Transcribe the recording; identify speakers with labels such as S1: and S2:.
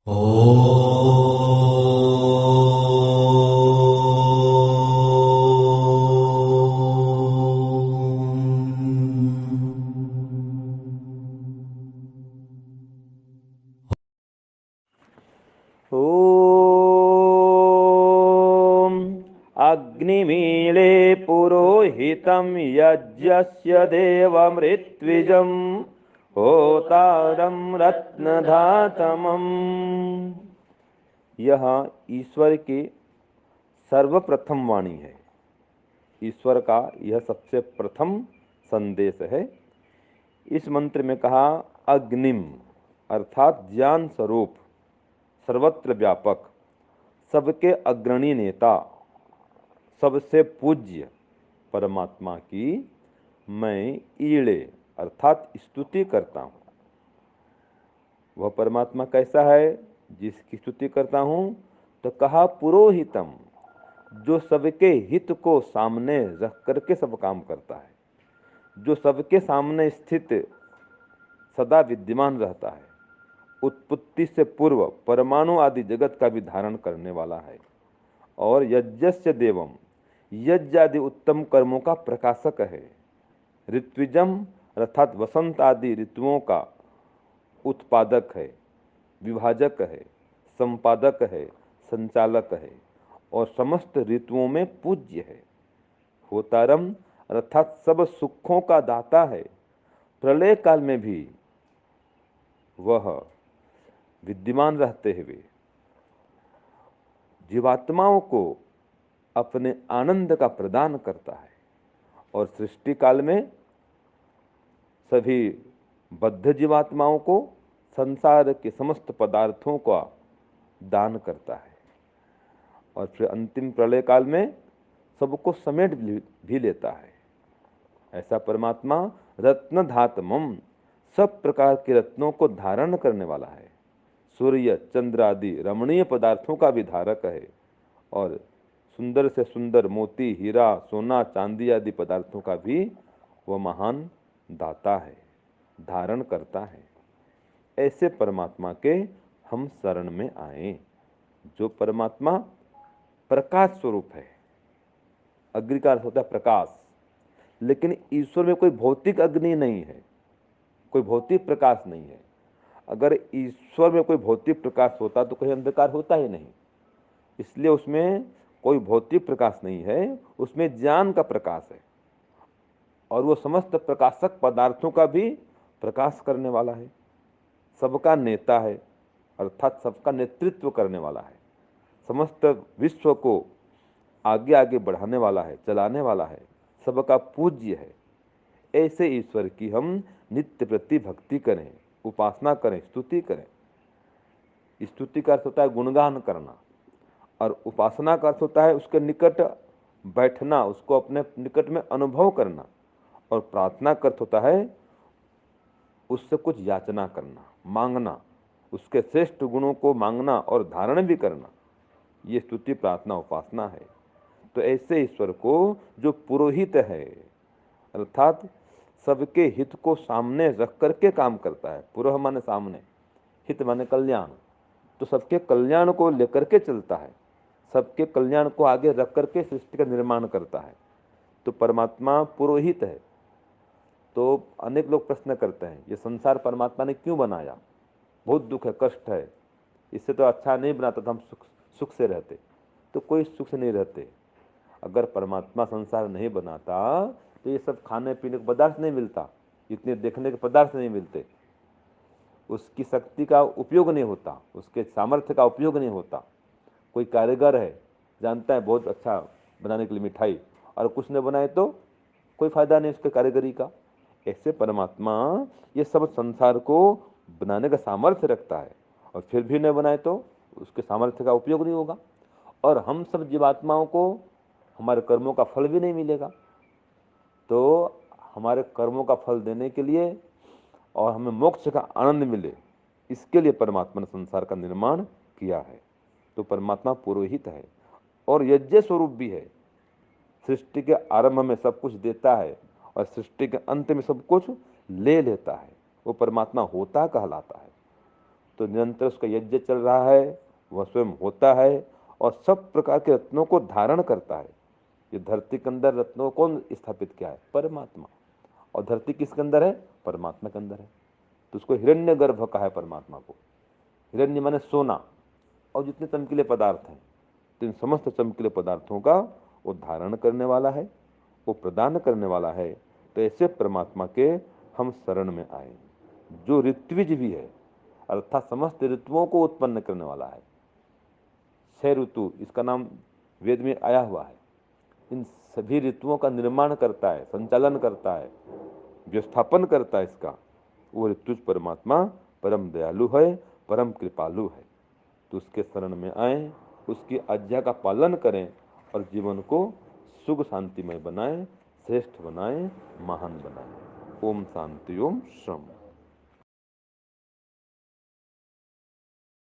S1: ॐ अग्निमीळे पुरोहितं यज्ञस्य देवमृत्विजं होतारं रत्नधातमम्। यह ईश्वर की सर्वप्रथम वाणी है। ईश्वर का यह सबसे प्रथम संदेश है। इस मंत्र में कहा अग्निम अर्थात ज्ञान स्वरूप, सर्वत्र व्यापक, सबके अग्रणी नेता, सबसे पूज्य परमात्मा की मैं ईड़े अर्थात स्तुति करता हूँ। वह परमात्मा कैसा है जिसकी स्तुति करता हूँ? तो कहा पुरोहितम, जो सबके हित को सामने रख करके सब काम करता है, जो सबके सामने स्थित सदा विद्यमान रहता है, उत्पत्ति से पूर्व परमाणु आदि जगत का भी धारण करने वाला है, और यज्ञस्य देवम, यज्ञ आदि उत्तम कर्मों का प्रकाशक है, ऋत्विजम अर्थात वसंत आदि ऋतुओं का उत्पादक है, विभाजक है, संपादक है, संचालक है, और समस्त ऋतुओं में पूज्य है। होतारम अर्थात सब सुखों का दाता है। प्रलय काल में भी वह विद्यमान रहते हुए जीवात्माओं को अपने आनंद का प्रदान करता है, और सृष्टि काल में सभी बद्ध जीवात्माओं को संसार के समस्त पदार्थों का दान करता है, और फिर अंतिम प्रलय काल में सबको समेट भी लेता है। ऐसा परमात्मा रत्न धातमम, सब प्रकार के रत्नों को धारण करने वाला है, सूर्य चंद्र आदि रमणीय पदार्थों का भी धारक है, और सुंदर से सुंदर मोती हीरा सोना चांदी आदि पदार्थों का भी वह महान दाता है, धारण करता है। ऐसे परमात्मा के हम शरण में आए, जो परमात्मा प्रकाश स्वरूप है। अग्नि का अर्थ होता है प्रकाश, लेकिन ईश्वर में कोई भौतिक अग्नि नहीं है, कोई भौतिक प्रकाश नहीं है। अगर ईश्वर में कोई भौतिक प्रकाश होता तो कहीं अंधकार होता ही नहीं, इसलिए उसमें कोई भौतिक प्रकाश नहीं है, उसमें ज्ञान का प्रकाश है, और वो समस्त प्रकाशक पदार्थों का भी प्रकाश करने वाला है, सबका नेता है अर्थात सबका नेतृत्व करने वाला है, समस्त विश्व को आगे आगे बढ़ाने वाला है, चलाने वाला है, सबका पूज्य है। ऐसे ईश्वर की हम नित्य प्रति भक्ति करें, उपासना करें, स्तुति करें। स्तुति का अर्थ होता है गुणगान करना, और उपासना का अर्थ होता है उसके निकट बैठना, उसको अपने निकट में अनुभव करना, और प्रार्थना का अर्थ होता है उससे कुछ याचना करना, मांगना, उसके श्रेष्ठ गुणों को मांगना और धारण भी करना। ये स्तुति प्रार्थना उपासना है। तो ऐसे ईश्वर को जो पुरोहित है अर्थात सबके हित को सामने रख करके काम करता है, पुरोह माने सामने, हित माने कल्याण, तो सबके कल्याण को लेकर के चलता है, सबके कल्याण को आगे रख करके सृष्टि का निर्माण करता है, तो परमात्मा पुरोहित है। तो अनेक लोग प्रश्न करते हैं ये संसार परमात्मा ने क्यों बनाया, बहुत दुख है, कष्ट है, इससे तो अच्छा नहीं बनाता तो हम सुख से रहते। तो कोई सुख से नहीं रहते। अगर परमात्मा संसार नहीं बनाता तो ये सब खाने पीने के पदार्थ नहीं मिलता, इतने देखने के पदार्थ नहीं मिलते, उसकी शक्ति का उपयोग नहीं होता, उसके सामर्थ्य का उपयोग नहीं होता। कोई कारीगर है, जानता है बहुत अच्छा बनाने के लिए मिठाई, और कुछ न बनाए तो कोई फायदा नहीं उसके कारीगरी का। ऐसे परमात्मा ये सब संसार को बनाने का सामर्थ्य रखता है, और फिर भी न बनाए तो उसके सामर्थ्य का उपयोग नहीं होगा, और हम सब जीवात्माओं को हमारे कर्मों का फल भी नहीं मिलेगा। तो हमारे कर्मों का फल देने के लिए और हमें मोक्ष का आनंद मिले, इसके लिए परमात्मा ने संसार का निर्माण किया है। तो परमात्मा पुरोहित है और यज्ञ स्वरूप भी है। सृष्टि के आरंभ में सब कुछ देता है और सृष्टि के अंत में सब कुछ ले लेता है, वो परमात्मा होता कहलाता है। तो निरंतर उसका यज्ञ चल रहा है, वह स्वयं होता है और सब प्रकार के रत्नों को धारण करता है। ये धरती के अंदर रत्नों को कौन स्थापित किया है? परमात्मा। और धरती किसके अंदर है? परमात्मा के अंदर है। तो उसको हिरण्य गर्भ कहा है परमात्मा को। हिरण्य माने सोना, और जितने चमकीले पदार्थ हैं, तो इन समस्त चमकीले पदार्थों का वो धारण करने वाला है, वो प्रदान करने वाला है। तो ऐसे परमात्मा के हम शरण में आए, जो ऋत्विज भी है, अर्थात समस्त ऋतुओं को उत्पन्न करने वाला है। 6 ऋतु इसका नाम वेद में आया हुआ है। इन सभी ऋतुओं का निर्माण करता है, संचालन करता है, व्यवस्थापन करता है इसका, वो ऋतुज परमात्मा परम दयालु है, परम कृपालु है। तो उसके शरण में आए, उसकी आज्ञा का पालन करें और जीवन को सुख शांतिमय बनाएं, श्रेष्ठ बनाएं, महान बनाएं। ओम शांति, ओम श्रम।